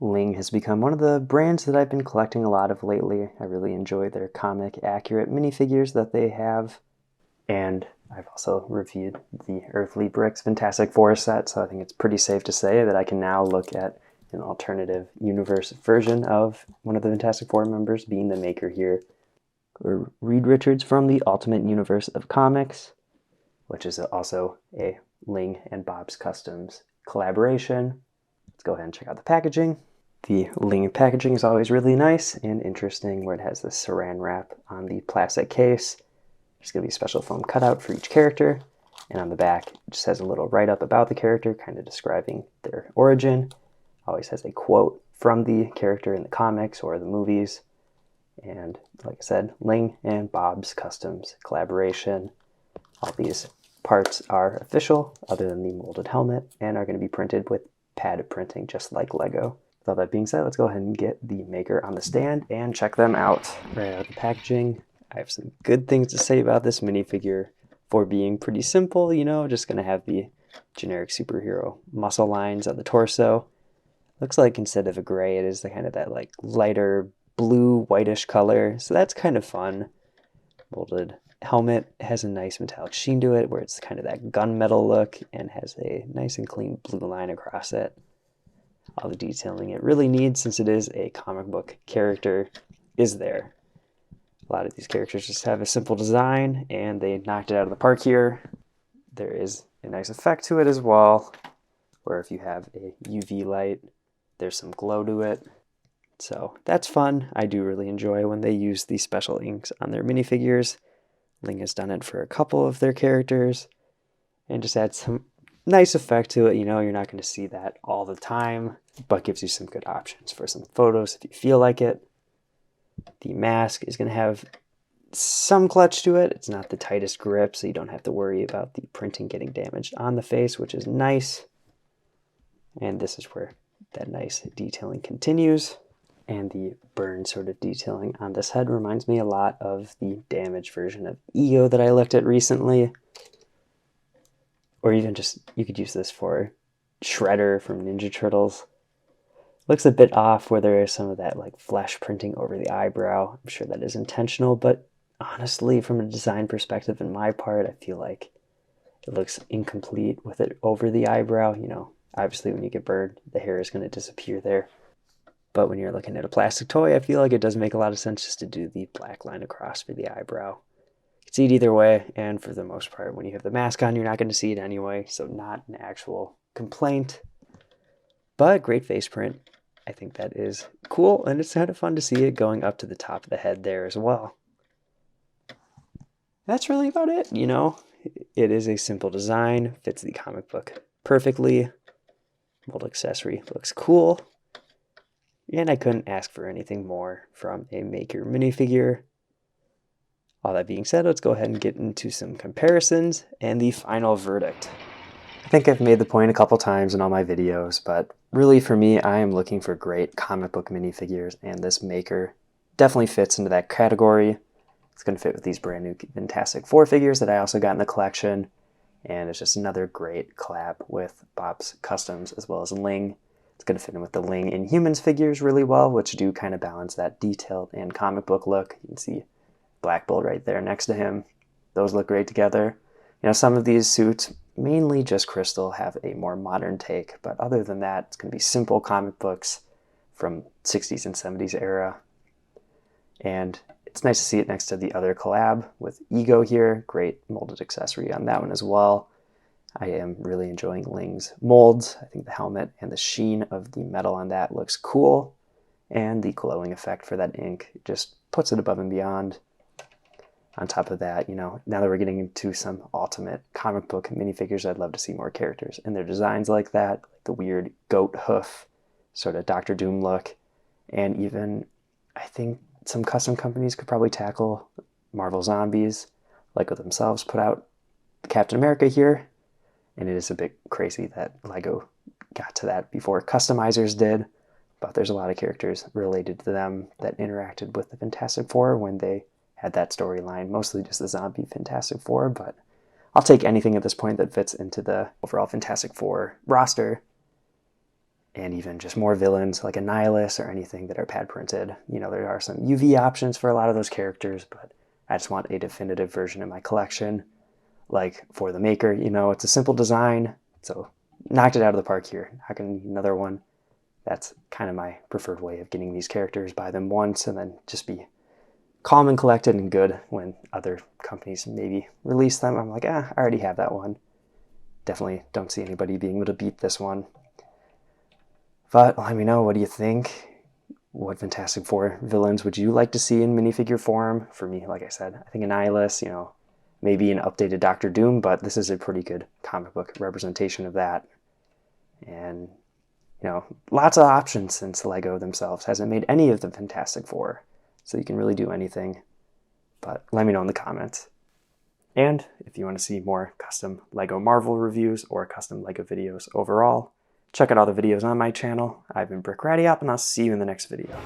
Ling has become one of the brands that I've been collecting a lot of lately. I really enjoy their comic accurate minifigures that they have. And I've also reviewed the Earthly Bricks Fantastic Four set, so I think it's pretty safe to say that I can now look at an alternative universe version of one of the Fantastic Four members, being the maker here, or Reed Richards from the Ultimate Universe of Comics, which is also a Ling and Bob's Customs collaboration. Let's go ahead and check out the packaging. The Ling packaging is always really nice and interesting, where it has this saran wrap on the plastic case. There's going to be a special foam cutout for each character, and on the back it just has a little write-up about the character, kind of describing their origin. Always has a quote from the character in the comics or the movies. And like I said, Ling and Bob's Customs collaboration. All these parts are official, other than the molded helmet, and are going to be printed with pad printing, just like Lego. With all that being said, let's go ahead and get the maker on the stand and check them out. Right out of the packaging, I have some good things to say about this minifigure for being pretty simple, just going to have the generic superhero muscle lines on the torso. Looks like instead of a gray, it is the kind of that like lighter blue whitish color, so that's kind of fun. Molded helmet has a nice metallic sheen to it, where it's kind of that gunmetal look and has a nice and clean blue line across it. All the detailing it really needs, since it is a comic book character, is there. A lot of these characters just have a simple design, and they knocked it out of the park here. There is a nice effect to it as well, where if you have a UV light, there's some glow to it. So that's fun. I do really enjoy when they use these special inks on their minifigures. Ling has done it for a couple of their characters, and just adds some nice effect to it. You're not going to see that all the time, but gives you some good options for some photos if you feel like it. The mask is going to have some clutch to it. It's not the tightest grip, so you don't have to worry about the printing getting damaged on the face, which is nice. And this is where that nice detailing continues. And the burn sort of detailing on this head reminds me a lot of the damaged version of Ego that I looked at recently. Or even just, you could use this for Shredder from Ninja Turtles. Looks a bit off where there is some of that like flesh printing over the eyebrow. I'm sure that is intentional, but honestly, from a design perspective in my part, I feel like it looks incomplete with it over the eyebrow. Obviously when you get burned, the hair is going to disappear there. But when you're looking at a plastic toy, I feel like it does make a lot of sense just to do the black line across for the eyebrow. You can see it either way, and for the most part, when you have the mask on, you're not going to see it anyway, so not an actual complaint. But great face print. I think that is cool, and it's kind of fun to see it going up to the top of the head there as well. That's really about it, It is a simple design, fits the comic book perfectly. Mold accessory looks cool. And I couldn't ask for anything more from a maker minifigure. All that being said, let's go ahead and get into some comparisons and the final verdict. I think I've made the point a couple times in all my videos, but really for me, I am looking for great comic book minifigures, and this maker definitely fits into that category. It's going to fit with these brand new Fantastic Four figures that I also got in the collection, and it's just another great collab with Bob's Customs as well as Ling. It's going to fit in with the Ling Inhumans figures really well, which do kind of balance that detailed and comic book look. You can see Black Bolt right there next to him. Those look great together. Some of these suits, mainly just crystal, have a more modern take, but other than that, it's going to be simple comic books from 60s and 70s era. And it's nice to see it next to the other collab with Ego here. Great molded accessory on that one as well. I am really enjoying Ling's molds. I think the helmet and the sheen of the metal on that looks cool. And the glowing effect for that ink just puts it above and beyond. On top of that, now that we're getting into some ultimate comic book minifigures, I'd love to see more characters in their designs like that. Like the weird goat hoof, sort of Doctor Doom look. And even, I think some custom companies could probably tackle Marvel Zombies. Lego themselves put out Captain America here. And it is a bit crazy that Lego got to that before customizers did, but there's a lot of characters related to them that interacted with the Fantastic Four when they had that storyline, mostly just the zombie Fantastic Four, but I'll take anything at this point that fits into the overall Fantastic Four roster. and even just more villains like Annihilus or anything that are pad printed. You know, there are some UV options for a lot of those characters, but I just want a definitive version in my collection. Like for the Maker, you know, it's a simple design, so knocked it out of the park here. How can I need another one? That's kind of my preferred way of getting these characters. Buy them once and then just be calm and collected and good when other companies maybe release them. I'm like, I already have that one. Definitely don't see anybody being able to beat this one. But let me know, what do you think? What Fantastic Four villains would you like to see in minifigure form? For me, like I said, I think Annihilus, you know, maybe an updated Doctor Doom, but this is a pretty good comic book representation of that. And, you know, lots of options since Lego themselves hasn't made any of the Fantastic Four. So you can really do anything. But let me know in the comments. And if you want to see more custom Lego Marvel reviews or custom Lego videos overall, check out all the videos on my channel. I've been Brick Raddy Up, and I'll see you in the next video.